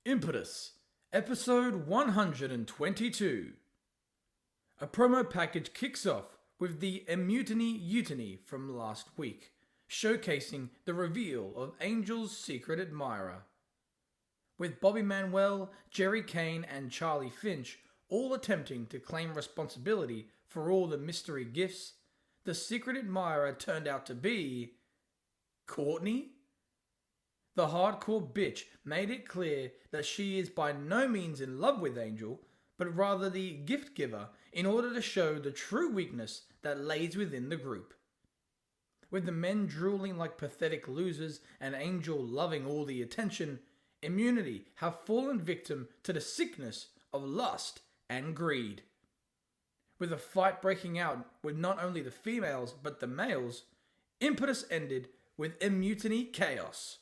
Impetus, episode 122. A promo package kicks off with the Immunity Mutiny from last week, showcasing the reveal of Angel's secret admirer. With Bobby Manuel, Jerry Kane and Charlie Finch all attempting to claim responsibility for all the mystery gifts, the secret admirer turned out to be Cortni? The hardcore bitch made it clear that she is by no means in love with Angel, but rather the gift giver in order to show the true weakness that lays within the group. With the men drooling like pathetic losers and Angel loving all the attention, Immunity have fallen victim to the sickness of lust and greed. With a fight breaking out with not only the females but the males, Impetus ended with Immunity chaos.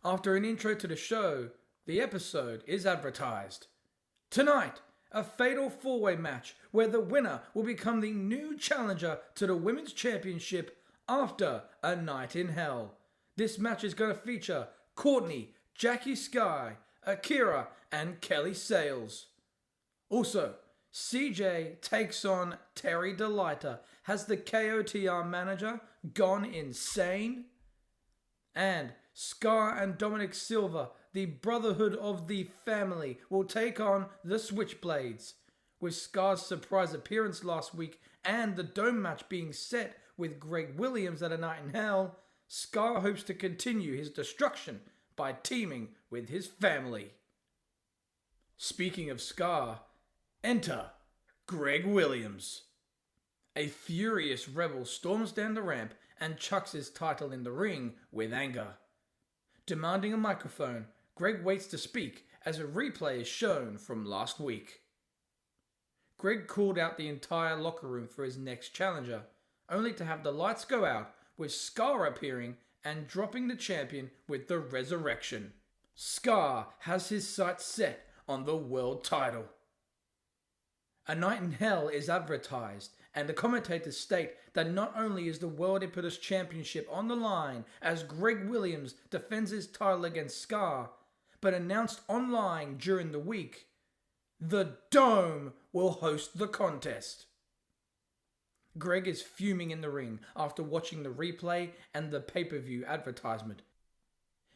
After an intro to the show, the episode is advertised. Tonight, a fatal four-way match where the winner will become the new challenger to the Women's Championship after a night in hell. This match is going to feature Cortni, Jackie Skar, Akira, and Kelly Sales. Also, CJ takes on Terri Delighta. Has the KOTR manager gone insane? And Skar and Dominic Silva, the Brotherhood of the Family, will take on the Switchblades. With Skar's surprise appearance last week and the Dome match being set with Greg Williams at A Night in Hell, Skar hopes to continue his destruction by teaming with his family. Speaking of Skar, enter Greg Williams. A furious rebel storms down the ramp and chucks his title in the ring with anger. Demanding a microphone, Greg waits to speak as a replay is shown from last week. Greg called out the entire locker room for his next challenger, only to have the lights go out with Skar appearing and dropping the champion with the resurrection. Skar has his sights set on the world title. A Night in Hell is advertised, and the commentators state that not only is the World Impetus Championship on the line as Greg Williams defends his title against Skar, but announced online during the week, the Dome will host the contest. Greg is fuming in the ring after watching the replay and the pay-per-view advertisement.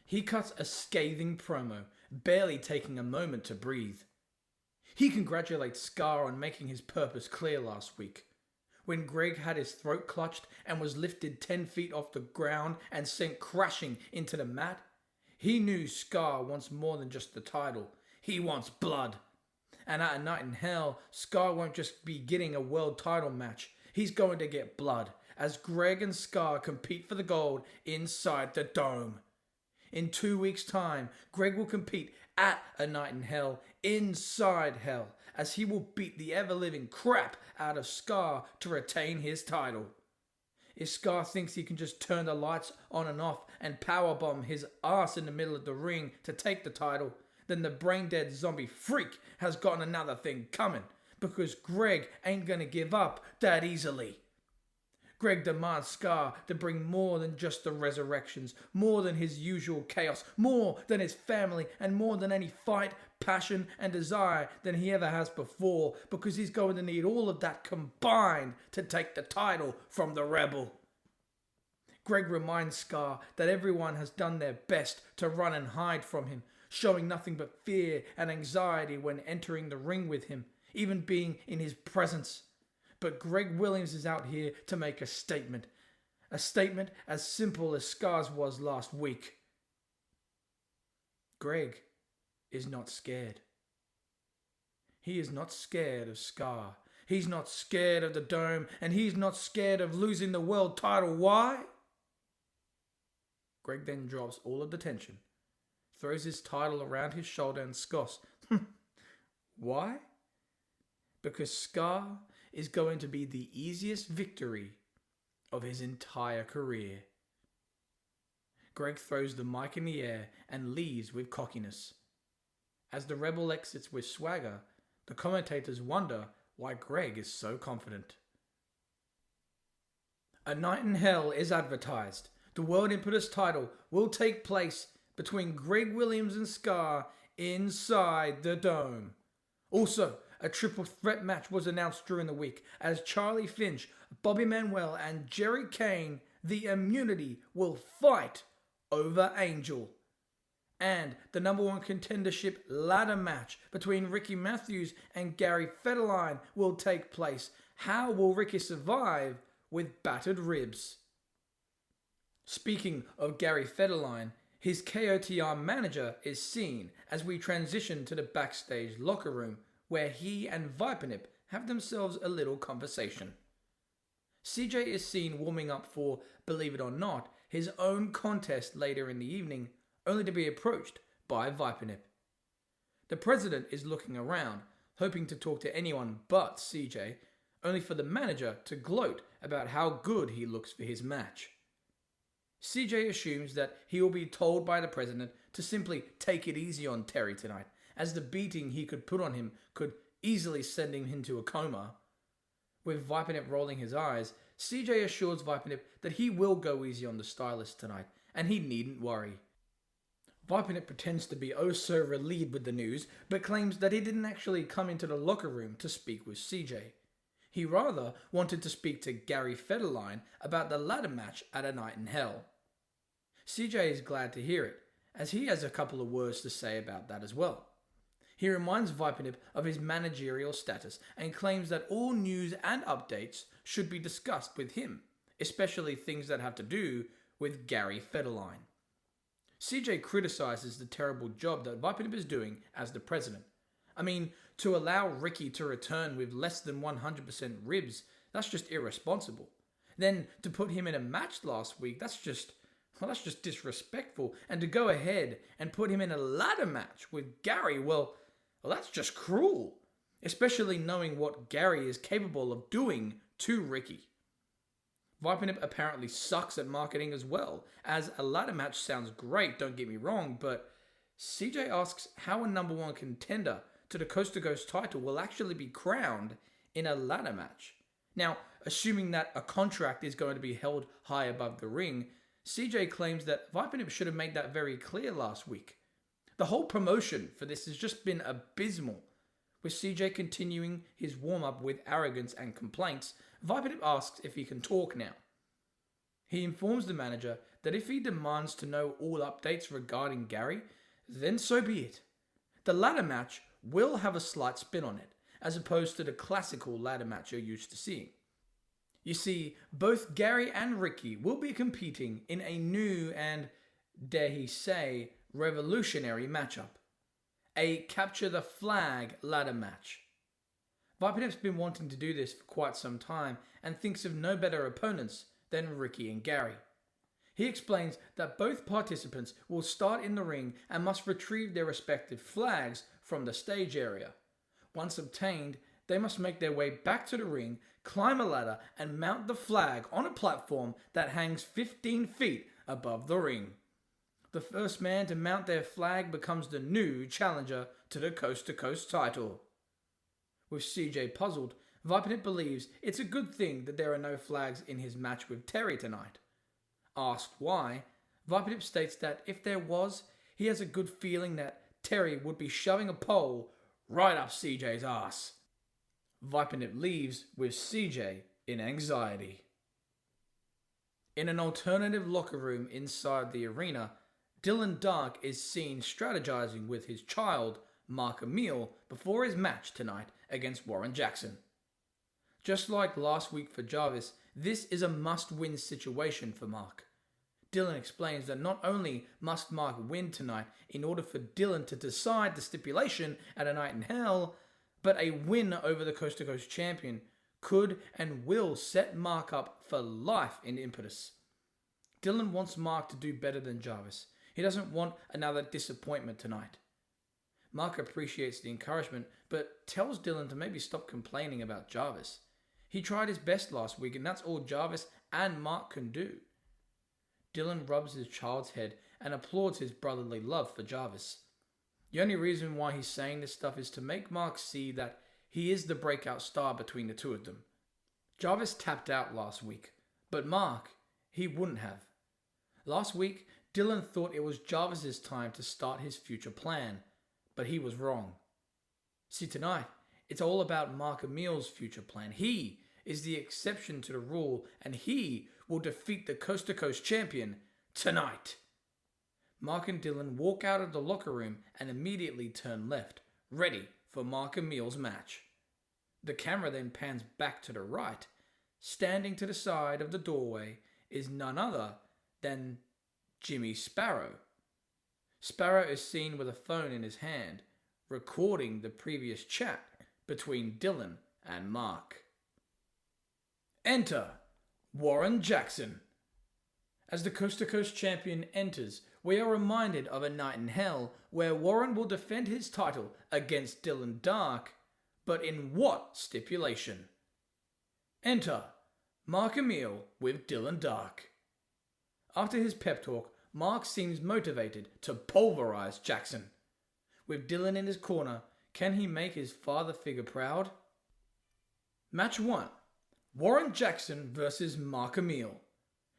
He cuts a scathing promo, barely taking a moment to breathe. He congratulates Skar on making his purpose clear last week. When Greg had his throat clutched and was lifted 10 feet off the ground and sent crashing into the mat, he knew Skar wants more than just the title. He wants blood. And at A Night in Hell, Skar won't just be getting a world title match. He's going to get blood as Greg and Skar compete for the gold inside the Dome. In 2 weeks' time, Greg will compete at A Night in Hell, inside Hell, as he will beat the ever-living crap out of Skar to retain his title. If Skar thinks he can just turn the lights on and off and powerbomb his ass in the middle of the ring to take the title, then the brain-dead zombie freak has got another thing coming, because Greg ain't gonna give up that easily. Greg demands Skar to bring more than just the resurrections, more than his usual chaos, more than his family, and more than any fight, passion, and desire than he ever has before, because he's going to need all of that combined to take the title from the rebel. Greg reminds Skar that everyone has done their best to run and hide from him, showing nothing but fear and anxiety when entering the ring with him, even being in his presence. But Greg Williams is out here to make a statement as simple as Skar's was last week. Greg is not scared. He is not scared of Skar. He's not scared of the Dome, and he's not scared of losing the world title. Why? Greg then drops all of the tension, throws his title around his shoulder and scoffs. Why? Because Skar is going to be the easiest victory of his entire career. Greg throws the mic in the air and leaves with cockiness. As the rebel exits with swagger, the commentators wonder why Greg is so confident. A Night in Hell is advertised. The World Impetus title will take place between Greg Williams and Skar inside the Dome. Also, a triple threat match was announced during the week as Charlie Finch, Bobby Manuel, and Jerry Kane, the Immunity, will fight over Angel. And the number one contendership ladder match between Riki Mathews and Gary Federline will take place. How will Riki survive with battered ribs? Speaking of Gary Federline, his KOTR manager is seen as we transition to the backstage locker room where he and Vipernip have themselves a little conversation. CJ is seen warming up for, believe it or not, his own contest later in the evening, only to be approached by Vipernip. The president is looking around, hoping to talk to anyone but CJ, only for the manager to gloat about how good he looks for his match. CJ assumes that he will be told by the president to simply take it easy on Terri tonight, as the beating he could put on him could easily send him into a coma. With Vipernip rolling his eyes, CJ assures Vipernip that he will go easy on the stylist tonight, and he needn't worry. Vipernip pretends to be oh so relieved with the news, but claims that he didn't actually come into the locker room to speak with CJ. He rather wanted to speak to Gary Federline about the ladder match at A Night in Hell. CJ is glad to hear it, as he has a couple of words to say about that as well. He reminds Vipernip of his managerial status and claims that all news and updates should be discussed with him, especially things that have to do with Gary Federline. CJ criticizes the terrible job that Vipernip is doing as the president. I mean, to allow Riki to return with less than 100% ribs, that's just irresponsible. Then to put him in a match last week, that's just disrespectful. And to go ahead and put him in a ladder match with Gary, well, that's just cruel. Especially knowing what Gary is capable of doing to Riki. Vipernip apparently sucks at marketing as well, as a ladder match sounds great, don't get me wrong, but CJ asks how a number one contender to the Coast to Coast title will actually be crowned in a ladder match. Now, assuming that a contract is going to be held high above the ring, CJ claims that Vipernip should have made that very clear last week. The whole promotion for this has just been abysmal. With CJ continuing his warm-up with arrogance and complaints, Vipernip asks if he can talk now. He informs the manager that if he demands to know all updates regarding Gary, then so be it. The ladder match will have a slight spin on it, as opposed to the classical ladder match you're used to seeing. You see, both Gary and Riki will be competing in a new and, dare he say, revolutionary matchup. A capture the flag ladder match. Vipernip's been wanting to do this for quite some time and thinks of no better opponents than Riki and Gary. He explains that both participants will start in the ring and must retrieve their respective flags from the stage area. Once obtained, they must make their way back to the ring, climb a ladder, and mount the flag on a platform that hangs 15 feet above the ring. The first man to mount their flag becomes the new challenger to the Coast to Coast title. With CJ puzzled, Vipernip believes it's a good thing that there are no flags in his match with Terri tonight. Asked why, Vipernip states that if there was, he has a good feeling that Terri would be shoving a pole right up CJ's ass. Vipernip leaves with CJ in anxiety. In an alternative locker room inside the arena, Dylan Dark is seen strategizing with his child, Mark Emille, before his match tonight against Warren Jaxon. Just like last week for Jarvis, this is a must-win situation for Mark. Dylan explains that not only must Mark win tonight in order for Dylan to decide the stipulation at A Night in Hell, but a win over the Coast to Coast champion could and will set Mark up for life in Impetus. Dylan wants Mark to do better than Jarvis. He doesn't want another disappointment tonight. Mark appreciates the encouragement, but tells Dylan to maybe stop complaining about Jarvis. He tried his best last week, and that's all Jarvis and Mark can do. Dylan rubs his child's head and applauds his brotherly love for Jarvis. The only reason why he's saying this stuff is to make Mark see that he is the breakout star between the two of them. Jarvis tapped out last week, but Mark, he wouldn't have. Last week, Dylan thought it was Jarvis's time to start his future plan, but he was wrong. See, tonight, it's all about Mark Emille's future plan. He is the exception to the rule, and he will defeat the Coast to Coast champion tonight. Mark and Dylan walk out of the locker room and immediately turn left, ready for Mark Emille's match. The camera then pans back to the right. Standing to the side of the doorway is none other than Jimmy Sparrow. Sparrow is seen with a phone in his hand, recording the previous chat between Dylan and Mark. Enter Warren Jaxon. As the Coast to Coast champion enters, we are reminded of a night in hell where Warren will defend his title against Dylan Dark, but in what stipulation? Enter Mark Emille with Dylan Dark. After his pep talk, Mark seems motivated to pulverize Jaxon. With Dylan in his corner, can he make his father figure proud? Match 1. Warren Jaxon versus Mark Emille.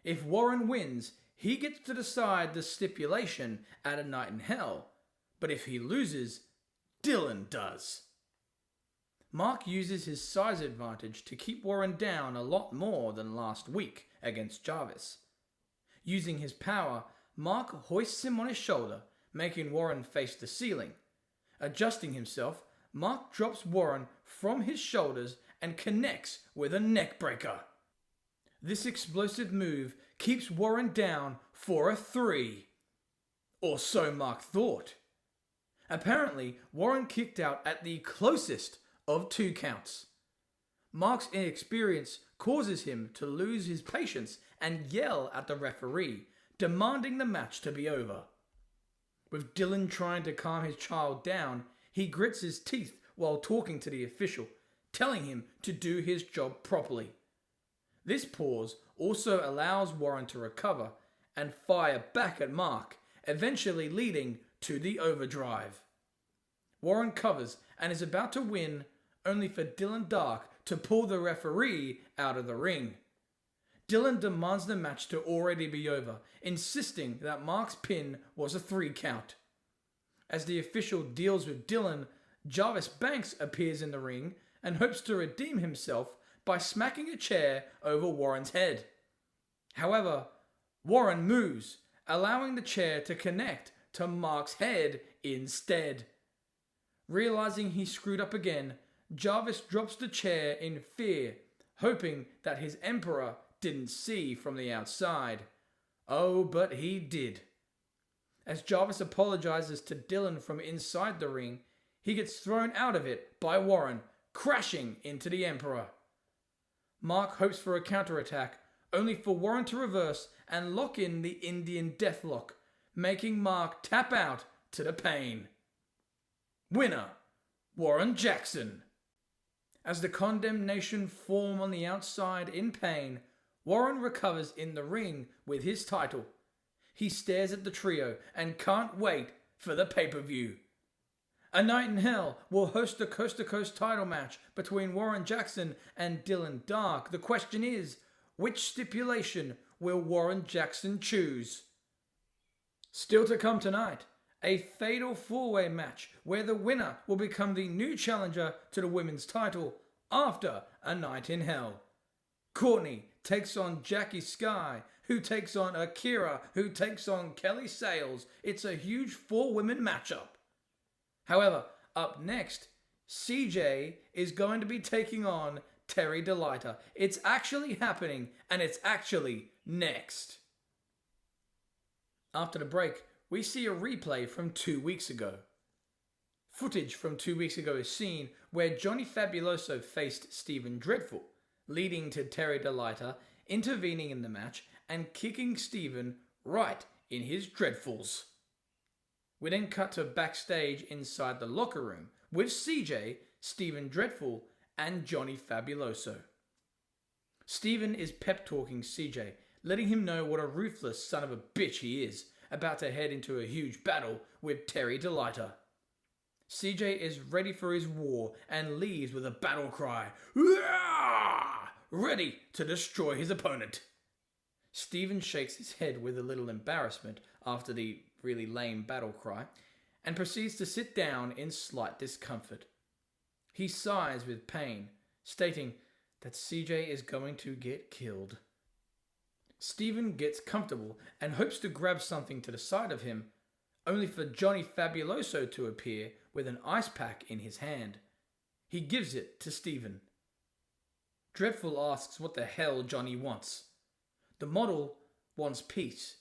If Warren wins, he gets to decide the stipulation at a night in hell, but if he loses, Dylan does. Mark uses his size advantage to keep Warren down a lot more than last week against Jarvis. Using his power, Mark hoists him on his shoulder, making Warren face the ceiling. Adjusting himself, Mark drops Warren from his shoulders and connects with a neckbreaker. This explosive move keeps Warren down for a 3. Or so Mark thought. Apparently, Warren kicked out at the closest of 2 counts. Mark's inexperience causes him to lose his patience and yell at the referee, demanding the match to be over. With Dylan trying to calm his child down, he grits his teeth while talking to the official, telling him to do his job properly. This pause also allows Warren to recover and fire back at Mark, eventually leading to the overdrive. Warren covers and is about to win, only for Dylan Dark to pull the referee out of the ring. Dylan demands the match to already be over, insisting that Mark's pin was a 3 count. As the official deals with Dylan, Jarvis Banks appears in the ring and hopes to redeem himself by smacking a chair over Warren's head. However, Warren moves, allowing the chair to connect to Mark's head instead. Realizing he screwed up again, Jarvis drops the chair in fear, hoping that his Emperor didn't see from the outside. Oh, but he did. As Jarvis apologizes to Dylan from inside the ring, he gets thrown out of it by Warren, crashing into the Emperor. Mark hopes for a counterattack, only for Warren to reverse and lock in the Indian Deathlock, making Mark tap out to the pain. Winner, Warren Jaxon. As the condemnation form on the outside in pain, Warren recovers in the ring with his title. He stares at the trio and can't wait for the pay-per-view. A Night in Hell will host the Coast to Coast title match between Warren Jaxon and Dylan Dark. The question is, which stipulation will Warren Jaxon choose? Still to come tonight, a fatal 4-way match where the winner will become the new challenger to the women's title after A Night in Hell. Cortni takes on Jackie Sky, who takes on Akira, who takes on Kelly Sales. It's a huge 4-women matchup. However, up next, CJ is going to be taking on Terri Delighta. It's actually happening, and it's actually next. After the break, we see a replay from 2 weeks ago. Footage from 2 weeks ago is seen where Johnny Fabuloso faced Steven Dreadful, leading to Terri Delighta intervening in the match and kicking Steven right in his dreadfuls. We then cut to backstage inside the locker room with CJ, Steven Dreadful, and Johnny Fabuloso. Steven is pep-talking CJ, letting him know what a ruthless son of a bitch he is, about to head into a huge battle with Terri Delighta. CJ is ready for his war and leaves with a battle cry, ready to destroy his opponent. Steven shakes his head with a little embarrassment after the really lame battle cry and proceeds to sit down in slight discomfort. He sighs with pain, stating that CJ is going to get killed. Steven gets comfortable and hopes to grab something to the side of him, only for Johnny Fabuloso to appear with an ice pack in his hand. He gives it to Steven. Dreadful asks what the hell Johnny wants. The model wants peace.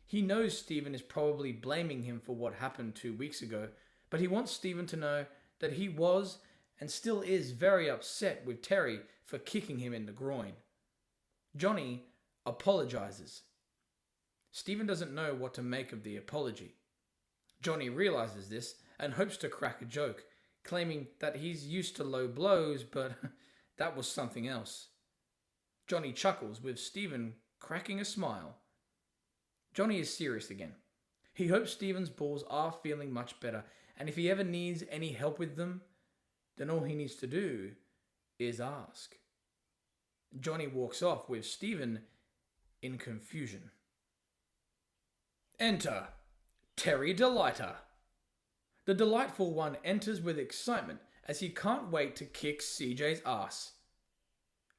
He knows Steven is probably blaming him for what happened 2 weeks ago, but he wants Steven to know that he was and still is very upset with Terri for kicking him in the groin. Johnny apologizes. Steven doesn't know what to make of the apology. Johnny realizes this and hopes to crack a joke, claiming that he's used to low blows, but that was something else. Johnny chuckles, with Steven cracking a smile. Johnny is serious again. He hopes Steven's balls are feeling much better, and if he ever needs any help with them, then all he needs to do is ask. Johnny walks off with Steven in confusion. Enter Terri Delighta. The delightful one enters with excitement as he can't wait to kick CJ's ass.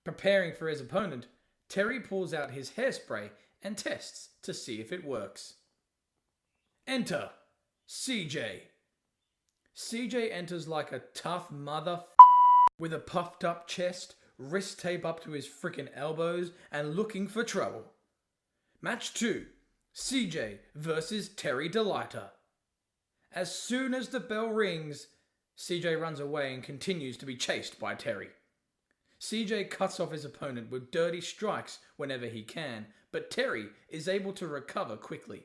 Preparing for his opponent, Terri pulls out his hairspray and tests to see if it works. Enter CJ. CJ enters like a tough with a puffed up chest, wrist tape up to his frickin' elbows, and looking for trouble. Match 2. CJ versus Terri Delighta. As soon as the bell rings, CJ runs away and continues to be chased by Terri. CJ cuts off his opponent with dirty strikes whenever he can, but Terri is able to recover quickly.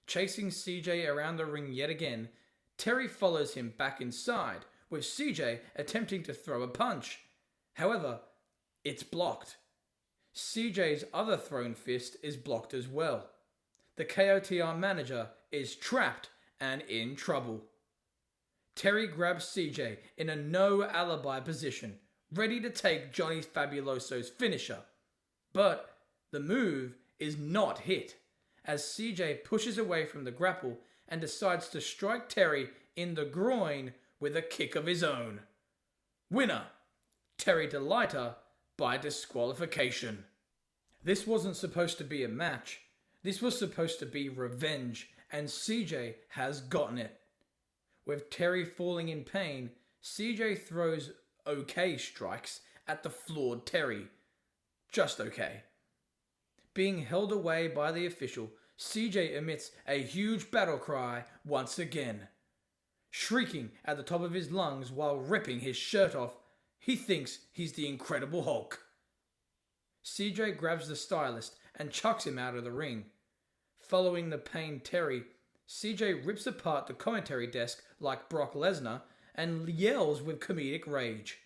Chasing CJ around the ring yet again, Terri follows him back inside, with CJ attempting to throw a punch. However, it's blocked. CJ's other thrown fist is blocked as well. The KOTR manager is trapped and in trouble. Terri grabs CJ in a no alibi position, ready to take Johnny Fabuloso's finisher. But the move is not hit, as CJ pushes away from the grapple and decides to strike Terri in the groin with a kick of his own. Winner, Terri Delighta by disqualification. This wasn't supposed to be a match. This was supposed to be revenge, and CJ has gotten it. With Terri falling in pain, CJ throws okay strikes at the floored Terri. Just okay. Being held away by the official, CJ emits a huge battle cry once again. Shrieking at the top of his lungs while ripping his shirt off, he thinks he's the Incredible Hulk. CJ grabs the stylist and chucks him out of the ring. Following the pained Terri, CJ rips apart the commentary desk like Brock Lesnar and yells with comedic rage.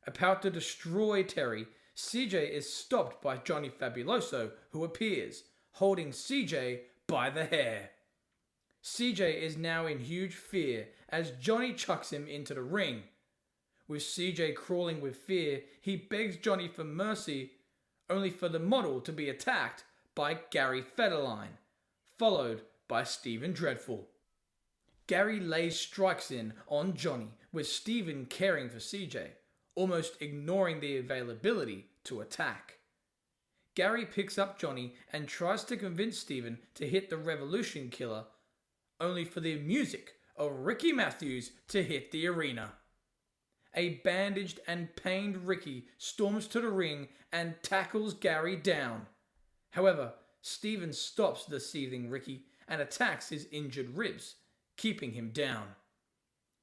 About to destroy Terri, CJ is stopped by Johnny Fabuloso, who appears, holding CJ by the hair. CJ is now in huge fear as Johnny chucks him into the ring. With CJ crawling with fear, he begs Johnny for mercy, only for the model to be attacked by Gary Federline, followed by Steven Dreadful. Gary lays strikes in on Johnny, with Steven caring for CJ, almost ignoring the availability to attack. Gary picks up Johnny and tries to convince Steven to hit the Revolution Killer, only for the music of Riki Mathews to hit the arena. A bandaged and pained Riki storms to the ring and tackles Gary down. However, Steven stops the seething Riki and attacks his injured ribs, keeping him down.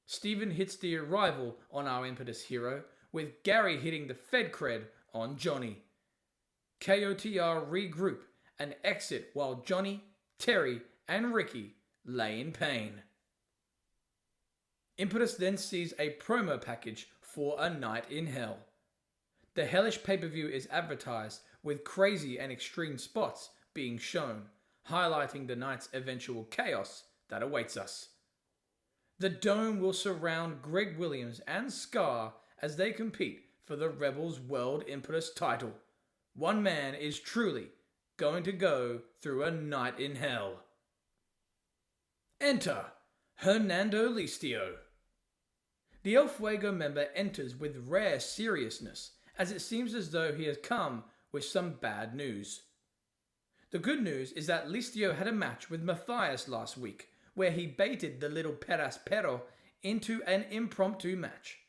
Steven hits the arrival on our Impetus hero, with Gary hitting the Fed Cred on Johnny. KOTR regroup and exit while Johnny, Terri, and Riki lay in pain. Impetus then sees a promo package for A Night in Hell. The hellish pay-per-view is advertised, with crazy and extreme spots being shown, highlighting the night's eventual chaos that awaits us. The Dome will surround Greg Williams and Skar as they compete for the Rebels World Impetus title. one man is truly going to go through a night in hell. Enter Hernando Listio. The El Fuego member enters with rare seriousness, as it seems as though he has come with some bad news. The good news is that Listio had a match with Mathews last week, where he baited the little Peraspero into an impromptu match.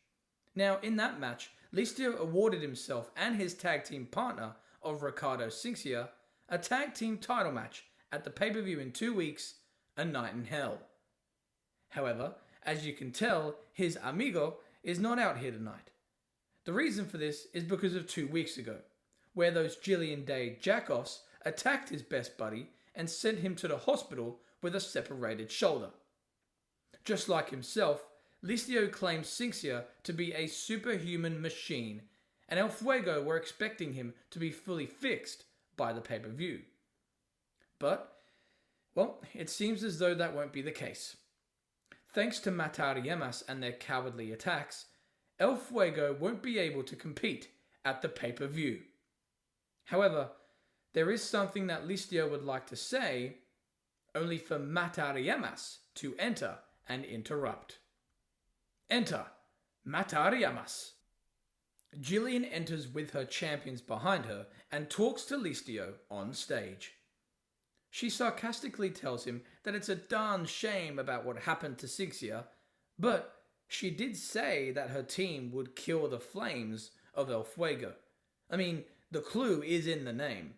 Now, in that match, Listio awarded himself and his tag team partner of Ricardo Cinxia a tag team title match at the pay-per-view in 2 weeks, A Night in Hell. However, as you can tell, his amigo is not out here tonight. The reason for this is because of 2 weeks ago, where those Jillian Day jackoffs attacked his best buddy and sent him to the hospital with a separated shoulder. Just like himself, Listio claims Cinxia to be a superhuman machine, and El Fuego were expecting him to be fully fixed by the pay-per-view. But, well, it seems as though that won't be the case. Thanks to Matariemas and their cowardly attacks, El Fuego won't be able to compete at the pay-per-view. However, there is something that Listio would like to say, only for Matariemas to enter and interrupt. Enter Matariemas. Jillian enters with her champions behind her and talks to Listio on stage. She sarcastically tells him that it's a darn shame about what happened to Cinxia, but she did say that her team would kill the flames of El Fuego. I mean, the clue is in the name.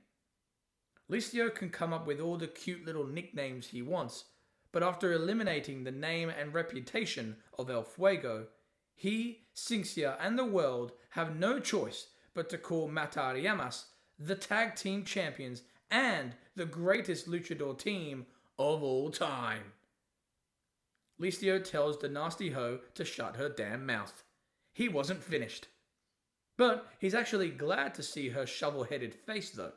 Listio can come up with all the cute little nicknames he wants, but after eliminating the name and reputation of El Fuego, he, Cinxia, and the world have no choice but to call Matariemas the tag team champions and the greatest luchador team of all time. Listio tells the nasty hoe to shut her damn mouth. He wasn't finished. But he's actually glad to see her shovel-headed face though,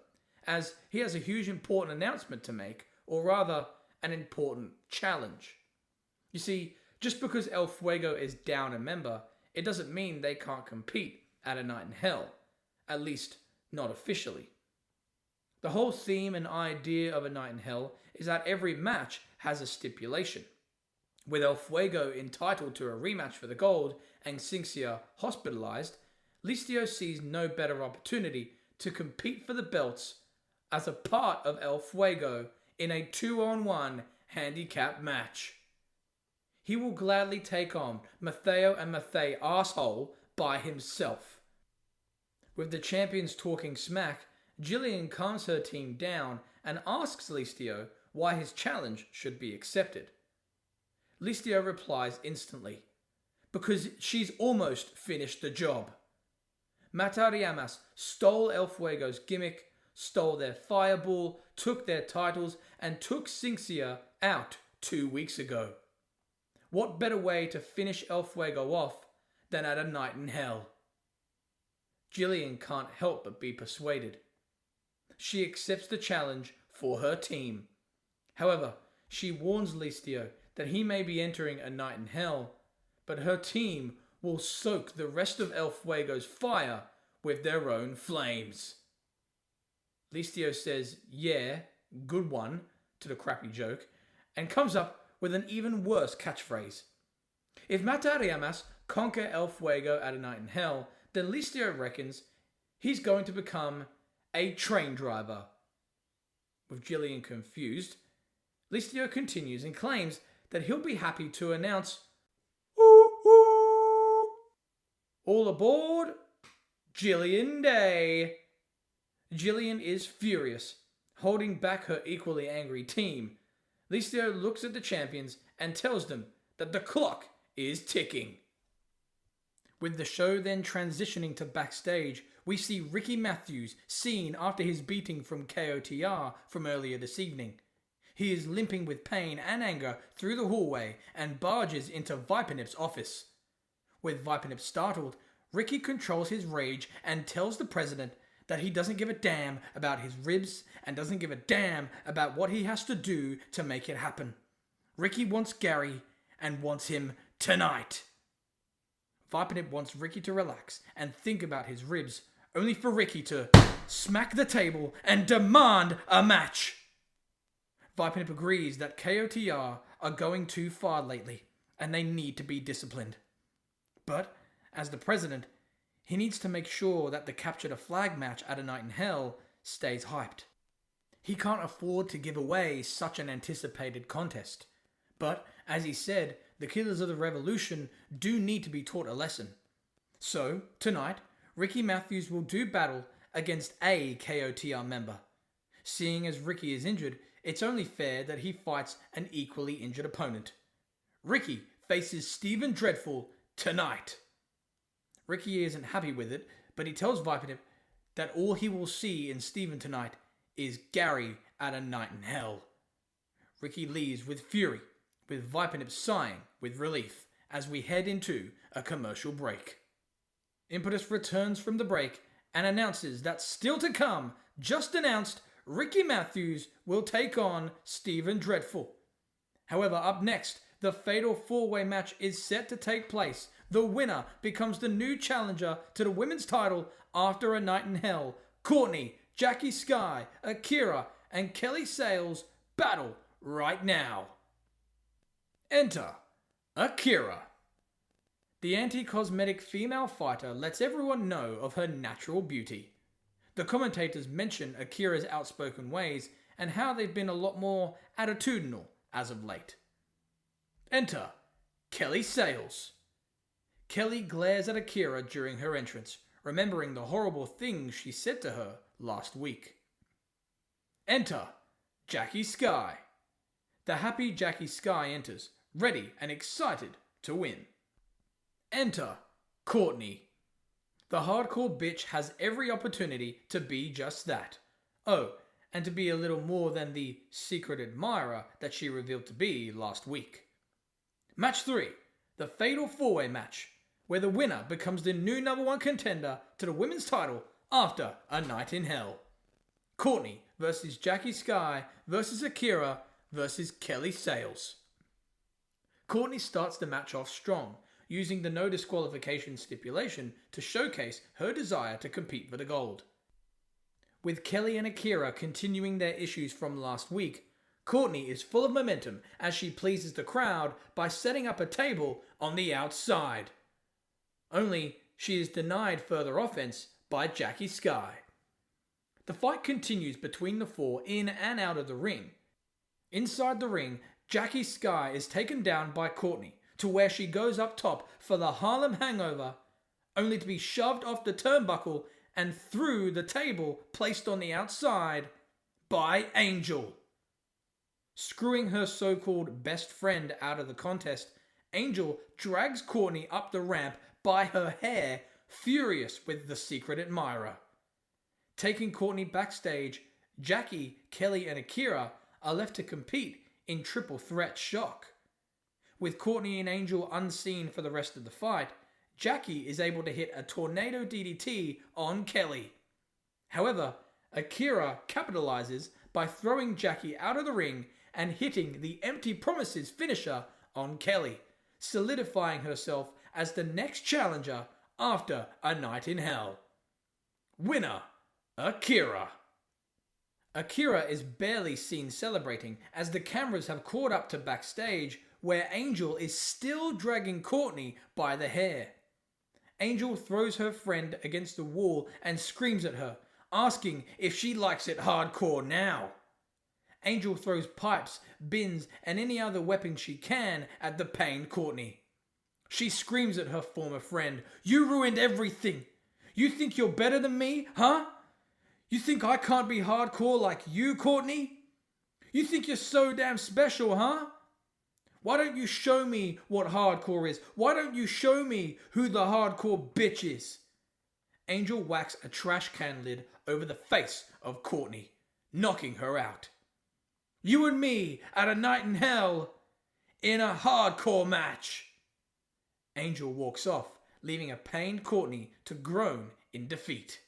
as he has a huge important announcement to make, or rather, an important challenge. You see, just because El Fuego is down a member, it doesn't mean they can't compete at A Night in Hell. At least, not officially. The whole theme and idea of A Night in Hell is that every match has a stipulation. With El Fuego entitled to a rematch for the gold and Cinxia hospitalized, Listio sees no better opportunity to compete for the belts as a part of El Fuego in a 2-on-1 handicap match. He will gladly take on Matheo and Mathey Arsehole by himself. With the champions talking smack, Jillian calms her team down and asks Listio why his challenge should be accepted. Listio replies instantly, because she's almost finished the job. Matariemas stole El Fuego's gimmick, stole their fireball, took their titles, and took Cinxia out 2 weeks ago. What better way to finish El Fuego off than at A Night in Hell? Jillian can't help but be persuaded. She accepts the challenge for her team. However, she warns Listio that he may be entering A Night in Hell, but her team will soak the rest of El Fuego's fire with their own flames. Listio says, yeah, good one, to the crappy joke, and comes up with an even worse catchphrase. If Matariemas conquer El Fuego at A Night in Hell, then Listio reckons he's going to become a train driver. With Jillian confused, Listio continues and claims that he'll be happy to announce, "Ooh, ooh. All aboard, Jillian Day." Jillian is furious, holding back her equally angry team. Listio looks at the champions and tells them that the clock is ticking. With the show then transitioning to backstage, we see Riki Mathews seen after his beating from KOTR from earlier this evening. He is limping with pain and anger through the hallway and barges into Vipernip's office. With Vipernip startled, Riki controls his rage and tells the president that he doesn't give a damn about his ribs and doesn't give a damn about what he has to do to make it happen. Riki wants Gary and wants him tonight. Vipernip wants Riki to relax and think about his ribs, only for Riki to smack the table, and demand a match. Vipernip agrees that KOTR are going too far lately, and they need to be disciplined. But, as the president, he needs to make sure that the Capture the Flag match at A Night in Hell stays hyped. He can't afford to give away such an anticipated contest. But, as he said, the Killers of the Revolution do need to be taught a lesson. So, tonight, Riki Mathews will do battle against a KOTR member. Seeing as Riki is injured, it's only fair that he fights an equally injured opponent. Riki faces Steven Dreadful tonight. Riki isn't happy with it, but he tells Vipernip that all he will see in Steven tonight is Gary at A Night in Hell. Riki leaves with fury, with Vipernip sighing with relief as we head into a commercial break. Impetus returns from the break and announces that still to come, just announced, Riki Mathews will take on Steven Dreadful. However, up next, the fatal four-way match is set to take place. The winner becomes the new challenger to the women's title after A Night in Hell. Cortni, Jackie Sky, Akira, and Kelly Sales battle right now. Enter Akira. The anti-cosmetic female fighter lets everyone know of her natural beauty. The commentators mention Akira's outspoken ways and how they've been a lot more attitudinal as of late. Enter Kelly Sales. Kelly glares at Akira during her entrance, remembering the horrible things she said to her last week. Enter Jackie Sky. The happy Jackie Sky enters, ready and excited to win. Enter Cortni. The hardcore bitch has every opportunity to be just that. Oh, and to be a little more than the secret admirer that she revealed to be last week. Match 3, the Fatal 4-Way match, where the winner becomes the new #1 contender to the women's title after A Night in Hell. Cortni versus Jackie Sky versus Akira versus Kelly Sales. Cortni starts the match off strong, using the no disqualification stipulation to showcase her desire to compete for the gold. With Kelly and Akira continuing their issues from last week, Cortni is full of momentum as she pleases the crowd by setting up a table on the outside. Only she is denied further offense by Jackie Sky. The fight continues between the four in and out of the ring. Inside the ring, Jackie Sky is taken down by Cortni to where she goes up top for the Harlem Hangover, only to be shoved off the turnbuckle and through the table placed on the outside by Angel. Screwing her so-called best friend out of the contest, Angel drags Cortni up the ramp by her hair, furious with the secret admirer. Taking Cortni backstage, Jackie, Kelly, and Akira are left to compete in triple threat shock. With Cortni and Angel unseen for the rest of the fight, Jackie is able to hit a tornado DDT on Kelly. However, Akira capitalizes by throwing Jackie out of the ring and hitting the Empty Promises finisher on Kelly, solidifying herself as the next challenger after A Night in Hell. Winner, Akira. Akira is barely seen celebrating as the cameras have caught up to backstage where Angel is still dragging Cortni by the hair. Angel throws her friend against the wall and screams at her, asking if she likes it hardcore now. Angel throws pipes, bins, and any other weapon she can at the pained Cortni. She screams at her former friend, "You ruined everything! You think you're better than me, huh? You think I can't be hardcore like you, Cortni? You think you're so damn special, huh? Why don't you show me what hardcore is? Why don't you show me who the hardcore bitch is?" Angel whacks a trash can lid over the face of Cortni, knocking her out. "You and me at A Night in Hell in a hardcore match." Angel walks off, leaving a pained Cortni to groan in defeat.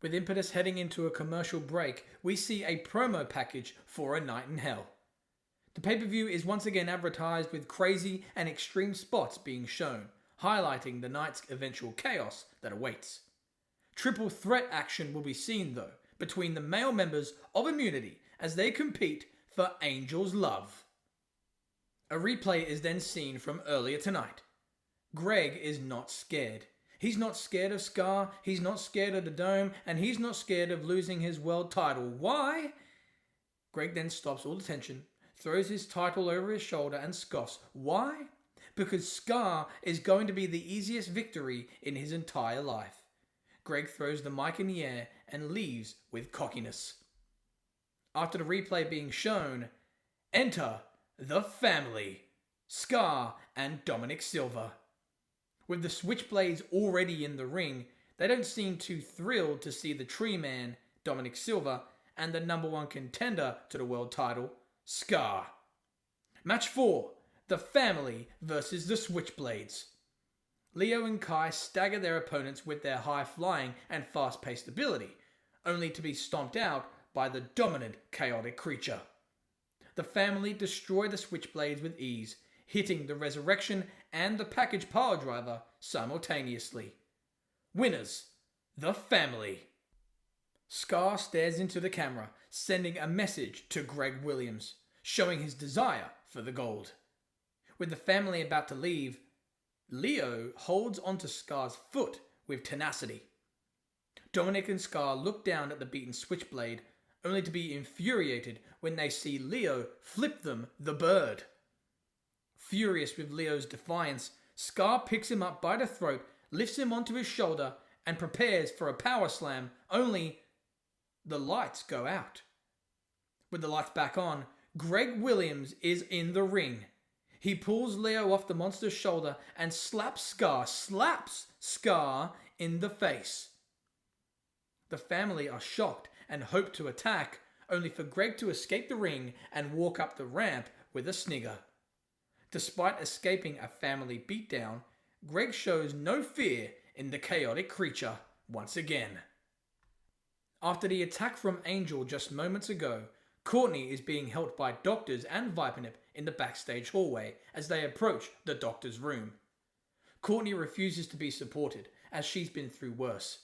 With Impetus heading into a commercial break, we see a promo package for A Night in Hell. The pay-per-view is once again advertised with crazy and extreme spots being shown, highlighting the night's eventual chaos that awaits. Triple threat action will be seen though between the male members of Immunity as they compete for Angel's love. A replay is then seen from earlier tonight. Greg is not scared. He's not scared of Skar, he's not scared of the Dome, and he's not scared of losing his world title. Why? Greg then stops all the tension, throws his title over his shoulder and scoffs. Why? Because Skar is going to be the easiest victory in his entire life. Greg throws the mic in the air and leaves with cockiness. After the replay being shown, enter the family, Skar and Dominic Silva. With the Switchblades already in the ring, they don't seem too thrilled to see the Tree Man, Dominic Silva, and the #1 contender to the world title, Skar. Match 4, the family versus the Switchblades. Leo and Kai stagger their opponents with their high-flying and fast-paced ability, only to be stomped out by the dominant chaotic creature. The family destroy the Switchblades with ease, hitting the Resurrection and the Package Power Driver simultaneously. Winners, the family. Skar stares into the camera, sending a message to Greg Williams, showing his desire for the gold. With the family about to leave, Leo holds onto Skar's foot with tenacity. Dominic and Skar look down at the beaten Switchblade, only to be infuriated when they see Leo flip them the bird. Furious with Leo's defiance, Skar picks him up by the throat, lifts him onto his shoulder, and prepares for a power slam, only the lights go out. With the lights back on, Greg Williams is in the ring. He pulls Leo off the monster's shoulder and slaps Skar in the face. The family are shocked and hope to attack, only for Greg to escape the ring and walk up the ramp with a snigger. Despite escaping a family beatdown, Greg shows no fear in the chaotic creature once again. After the attack from Angel just moments ago, Cortni is being helped by doctors and Vipernip in the backstage hallway as they approach the doctor's room. Cortni refuses to be supported as she's been through worse.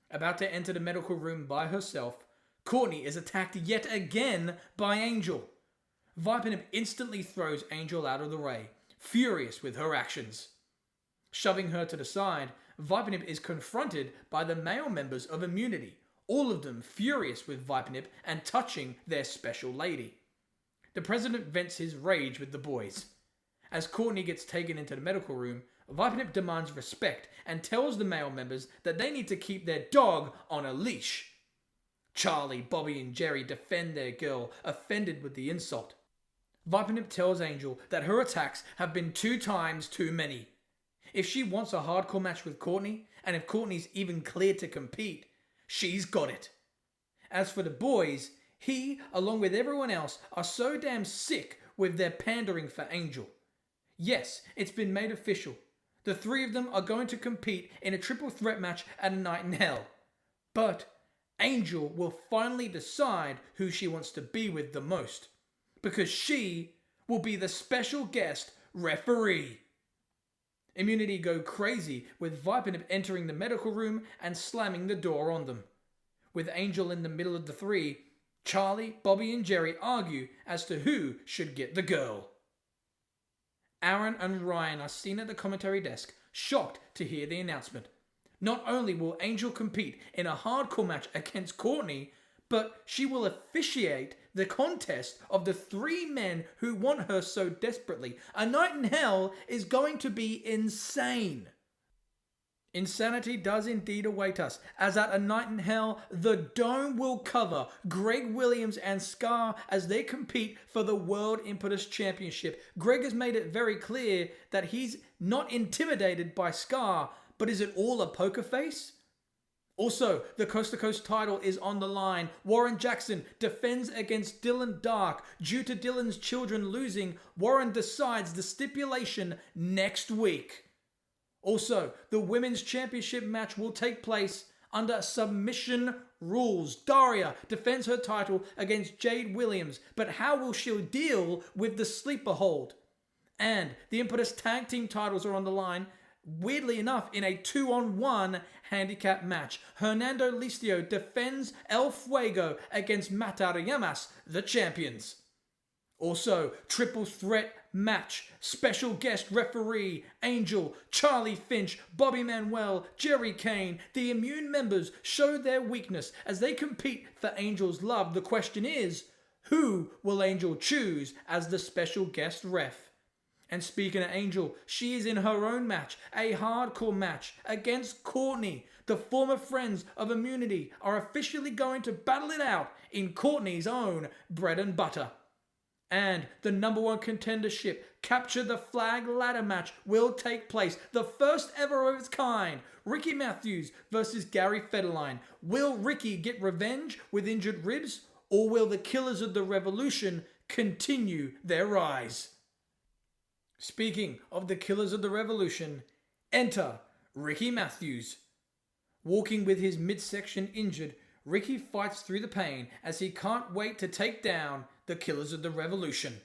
About to enter the medical room by herself, Cortni is attacked yet again by Angel. Vipernip instantly throws Angel out of the way, furious with her actions. Shoving her to the side, Vipernip is confronted by the male members of Immunity, all of them furious with Vipernip and touching their special lady. The president vents his rage with the boys. As Cortni gets taken into the medical room, Vipernip demands respect and tells the male members that they need to keep their dog on a leash. Charlie, Bobby and Jerry defend their girl, offended with the insult. Vipernip tells Angel that her attacks have been 2 times too many. If she wants a hardcore match with Cortni, and if Courtney's even cleared to compete, she's got it. As for the boys, he, along with everyone else, are so damn sick with their pandering for Angel. Yes, it's been made official. The 3 of them are going to compete in a triple threat match at A Night in Hell. But Angel will finally decide who she wants to be with the most, because she will be the special guest referee. Immunity go crazy with Vipernip entering the medical room and slamming the door on them. With Angel in the middle of the 3, Charlie, Bobby and Jerry argue as to who should get the girl. Aaron and Ryan are seen at the commentary desk, shocked to hear the announcement. Not only will Angel compete in a hardcore match against Cortni, but she will officiate the contest of the 3 men who want her so desperately. A Night in Hell is going to be insane. Insanity does indeed await us, as at A Night in Hell, the Dome will cover Greg Williams and Skar as they compete for the World Impetus Championship. Greg has made it very clear that he's not intimidated by Skar, but is it all a poker face? Also, the Coast to Coast title is on the line. Warren Jaxon defends against Dylan Dark. Due to Dylan's children losing, Warren decides the stipulation next week. Also, the Women's Championship match will take place under submission rules. Daria defends her title against Jade Williams, but how will she deal with the sleeper hold? And the Impetus tag team titles are on the line. weirdly enough, in a 2-on-1 handicap match. Hernando Listio defends El Fuego against Matarayamas, the champions. Also, triple threat match, special guest referee, Angel, Charlie Finch, Bobby Manuel, Jerry Kane. The Immune members show their weakness as they compete for Angel's love. The question is, who will Angel choose as the special guest ref? And speaking of Angel, she is in her own match, a hardcore match against Cortni. The former friends of Immunity are officially going to battle it out in Cortni's own bread and butter. And the #1 contendership, Capture the Flag ladder match will take place. The first ever of its kind. Riki Mathews versus Gary Federline. Will Riki get revenge with injured ribs? Or will the Killers of the Revolution continue their rise? Speaking of the Killers of the Revolution, enter Riki Mathews. Walking with his midsection injured, Riki fights through the pain as he can't wait to take down the Killers of the Revolution.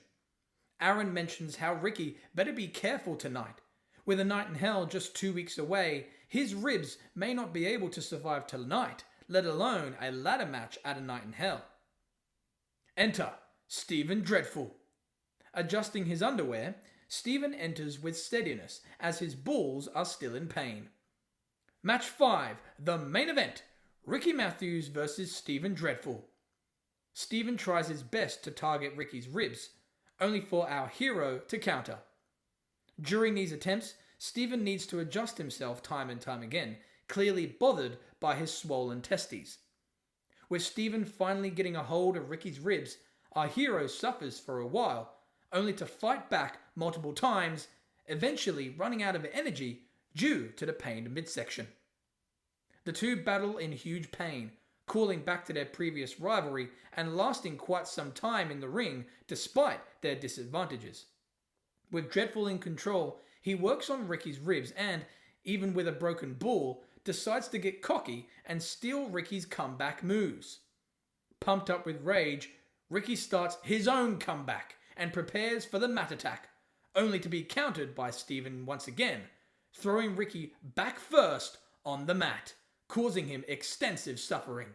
Aaron mentions how Riki better be careful tonight. With a night in hell just 2 weeks away, his ribs may not be able to survive tonight, let alone a ladder match at a night in hell. Enter Stephen Dreadful. Adjusting his underwear, Stephen enters with steadiness as his balls are still in pain. Match 5, the main event, Riki Mathews versus Stephen Dreadful. Stephen tries his best to target Riki's ribs, only for our hero to counter. During these attempts, Stephen needs to adjust himself time and time again, clearly bothered by his swollen testes. With Stephen finally getting a hold of Riki's ribs, our hero suffers for a while, only to fight back multiple times, eventually running out of energy due to the pained midsection. The two battle in huge pain, calling back to their previous rivalry and lasting quite some time in the ring despite their disadvantages. With Dreadful in control, he works on Riki's ribs and, even with a broken ball, decides to get cocky and steal Riki's comeback moves. Pumped up with rage, Riki starts his own comeback and prepares for the mat attack, only to be countered by Stephen once again, throwing Riki back first on the mat, causing him extensive suffering.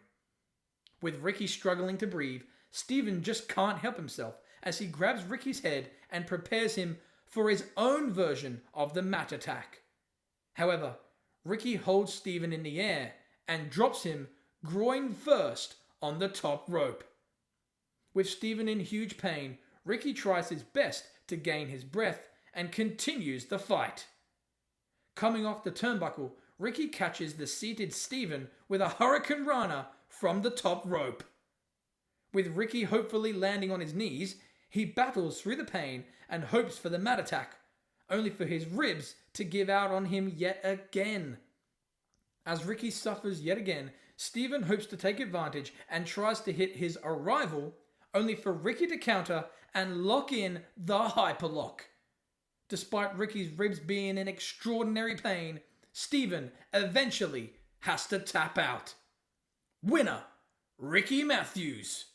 With Riki struggling to breathe, Stephen just can't help himself as he grabs Riki's head and prepares him for his own version of the mat attack. However, Riki holds Stephen in the air and drops him groin first on the top rope. With Stephen in huge pain, Riki tries his best to gain his breath and continues the fight. Coming off the turnbuckle, Riki catches the seated Stephen with a Hurricane Rana from the top rope. With Riki hopefully landing on his knees, he battles through the pain and hopes for the mat attack, only for his ribs to give out on him yet again. As Riki suffers yet again, Stephen hopes to take advantage and tries to hit his arrival, only for Riki to counter and lock in the hyperlock. Despite Riki's ribs being in extraordinary pain, Stephen eventually has to tap out. Winner, Riki Mathews.